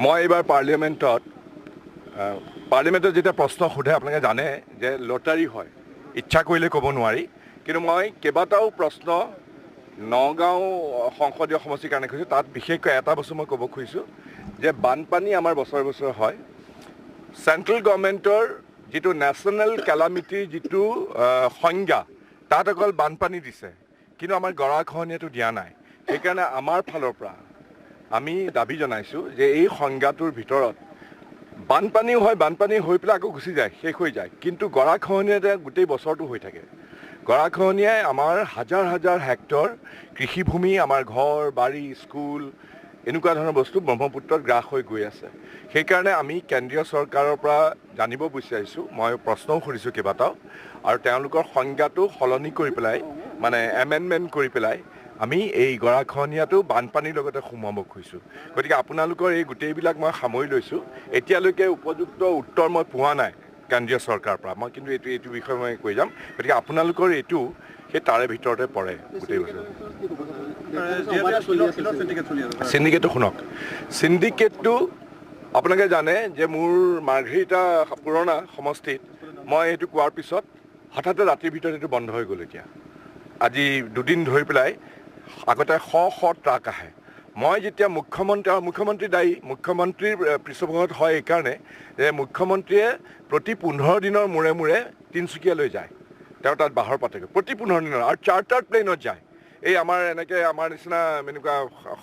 মই এইবাৰ পাৰ্লিমেণ্টত যেতিয়া প্ৰশ্ন সোধে আপোনালোকে জানে যে লটাৰী হয়, ইচ্ছা কৰিলে ক'ব নোৱাৰি। কিন্তু মই কেইবাটাও প্ৰশ্ন নগাঁও সংসদীয় সমষ্টিৰ কাৰণে কৈছোঁ। তাত বিশেষকৈ এটা বস্তু মই ক'ব খুজিছোঁ যে বানপানী আমাৰ বছৰে বছৰে হয়। চেণ্ট্ৰেল গভৰ্ণমেণ্টৰ যিটো নেশ্যনেল কেলামিটিৰ যিটো সংজ্ঞা, তাত অকল বানপানী দিছে, কিন্তু আমাৰ গৰাখহনীয়াটো দিয়া নাই। সেইকাৰণে আমাৰ ফালৰ পৰা আমি দাবী জনাইছোঁ যে এই সংজ্ঞাটোৰ ভিতৰত বানপানীও হয়, বানপানী হৈ পেলাই আকৌ গুচি যায়, শেষ হৈ যায়, কিন্তু গৰাখহনীয়াতে গোটেই বছৰটো হৈ থাকে। গৰাখহনীয়াই আমাৰ হাজাৰ হাজাৰ হেক্টৰ কৃষিভূমি, আমাৰ ঘৰ বাৰী, স্কুল, এনেকুৱা ধৰণৰ বস্তু ব্ৰহ্মপুত্ৰত গ্ৰাস হৈ গৈ আছে। সেইকাৰণে আমি কেন্দ্ৰীয় চৰকাৰৰ পৰা জানিব বিচাৰিছোঁ, মই প্ৰশ্নও সুধিছোঁ কেইবাটাও, আৰু তেওঁলোকৰ সংজ্ঞাটো সলনি কৰি পেলাই, মানে এমেণ্ডমেণ্ট কৰি পেলাই আমি এই গৰাখহনীয়াটো বানপানীৰ লগতে সোমাব খুজিছোঁ। গতিকে আপোনালোকৰ এই গোটেইবিলাক মই সামৰি লৈছোঁ। এতিয়ালৈকে উপযুক্ত উত্তৰ মই পোৱা নাই কেন্দ্ৰীয় চৰকাৰৰ পৰা, মই কিন্তু এইটো বিষয়ে মই কৈ যাম। গতিকে আপোনালোকৰ এইটো সেই তাৰে ভিতৰতে পৰে গোটেই বস্তু। চিণ্ডিকেটটো শুনক, চিণ্ডিকেটটো আপোনালোকে জানে যে মোৰ মাৰ্ঘেৰিটা পুৰণা সমষ্টিত মই এইটো কোৱাৰ পিছত হঠাতে ৰাতিৰ ভিতৰত এইটো বন্ধ হৈ গ'ল। এতিয়া আজি দুদিন ধৰি পেলাই আগতে শ ট্ৰাক আহে। মই যেতিয়া মুখ্যমন্ত্ৰী দায়ী, মুখ্যমন্ত্ৰীৰ পৃষ্ঠপোষকত হয় এইকাৰণে যে মুখ্যমন্ত্ৰীয়ে প্ৰতি 15 দিনৰ মূৰে মূৰে তিনিচুকীয়ালৈ যায়, তেওঁ তাত বাহৰ পাতেগৈ প্ৰতি 15 দিনৰ, আৰু চাৰ্টাৰ প্লেনত যায়। এই আমাৰ এনেকৈ আমাৰ নিচিনা এনেকুৱা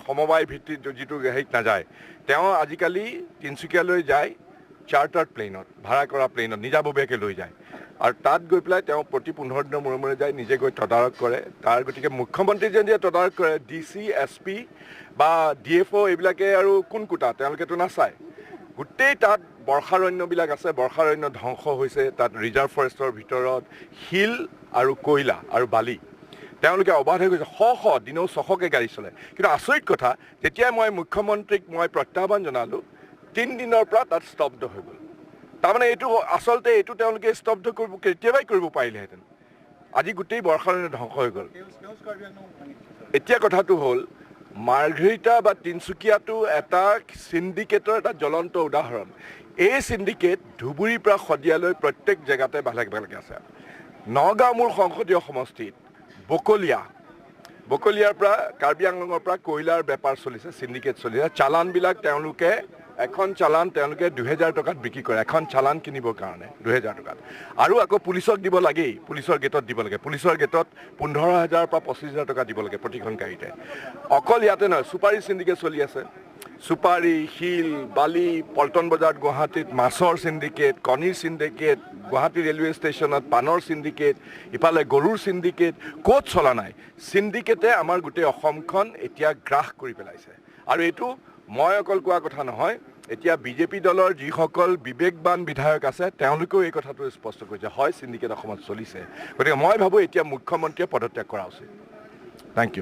সমবায় ভিত্তিত যিটো হেৰিত নাযায়, তেওঁ আজিকালি তিনিচুকীয়ালৈ যায় চাৰ্টাৰ প্লেনত, ভাড়া কৰা প্লেনত নিজাববীয়াকৈ লৈ যায়, আৰু তাত গৈ পেলাই তেওঁ প্ৰতি 15 দিনৰ মূৰে মূৰে যায়, নিজে গৈ তদাৰক কৰে। তাৰ গতিকে মুখ্যমন্ত্ৰী যেতিয়া তদাৰক কৰে, DC, SP বা DFO এইবিলাকে আৰু কোন কোটা, তেওঁলোকেতো নাচায়। গোটেই তাত বৰ্ষাৰণ্যবিলাক আছে, বৰ্ষাৰণ্য ধ্বংস হৈছে। তাত ৰিজাৰ্ভ ফৰেষ্টৰ ভিতৰত শিল আৰু কয়লা আৰু বালি তেওঁলোকে অবাধ হৈ গৈছে। দিনেও 600কে গাড়ী চলে। কিন্তু আচৰিত কথা, যেতিয়াই মই মুখ্যমন্ত্ৰীক মই প্ৰত্যাহ্বান জনালোঁ, 3 দিনৰ পৰা তাত স্তব্ধ হৈ গ'ল। তাৰমানে এইটো আচলতে এইটো তেওঁলোকে স্তব্ধ কৰিব কেতিয়াবাই কৰিব পাৰিলেহেঁতেন। আজি গোটেই বৰ্ষাৰণ্য ধ্বংস হৈ গ'ল। এতিয়া কথাটো হ'ল, মাৰ্ঘেৰিটা বা তিনিচুকীয়াটো এটা চিণ্ডিকেটৰ এটা জ্বলন্ত উদাহৰণ। এই চিণ্ডিকেট ধুবুৰীৰ পৰা শদিয়ালৈ প্ৰত্যেক জেগাতে বেলেগ বেলেগ আছে। নগাঁও মোৰ সংসদীয় সমষ্টিত বকলিয়াৰ পৰা কাৰ্বি আংলঙৰ পৰা কয়লাৰ বেপাৰ চলিছে, চিণ্ডিকেট চলিছে। চালানবিলাক তেওঁলোকে এখন চালান তেওঁলোকে 2000 টকাত বিক্ৰী কৰে, এখন চালান কিনিবৰ কাৰণে 2000 টকাত, আৰু আকৌ পুলিচক দিব লাগেই, পুলিচৰ গেটত দিব লাগে। পুলিচৰ গেটত 15,000 পৰা 25,000 টকা দিব লাগে প্ৰতিখন গাড়ীতে। অকল ইয়াতে নহয়, চুপাৰী চিণ্ডিকেট চলি আছে। চুপাৰী, শিল, বালি, পল্টন বজাৰত গুৱাহাটীত মাছৰ চিণ্ডিকেট, কণীৰ চিণ্ডিকেট, গুৱাহাটী ৰেলৱে ষ্টেচনত পাণৰ চিণ্ডিকেট, ইফালে গৰুৰ চিণ্ডিকেট, ক'ত চলা নাই। চিণ্ডিকেটে আমাৰ গোটেই অসমখন এতিয়া গ্ৰাস কৰি পেলাইছে। আৰু এইটো মই অকল কোৱা কথা নহয়, এতিয়া BJP দলৰ যিসকল বিবেকবান বিধায়ক আছে তেওঁলোকেও এই কথাটো স্পষ্ট কৰিছে, হয় চিণ্ডিকেট অসমত চলিছে। গতিকে মই ভাবোঁ এতিয়া মুখ্যমন্ত্ৰীয়ে পদত্যাগ কৰা উচিত। Thank U.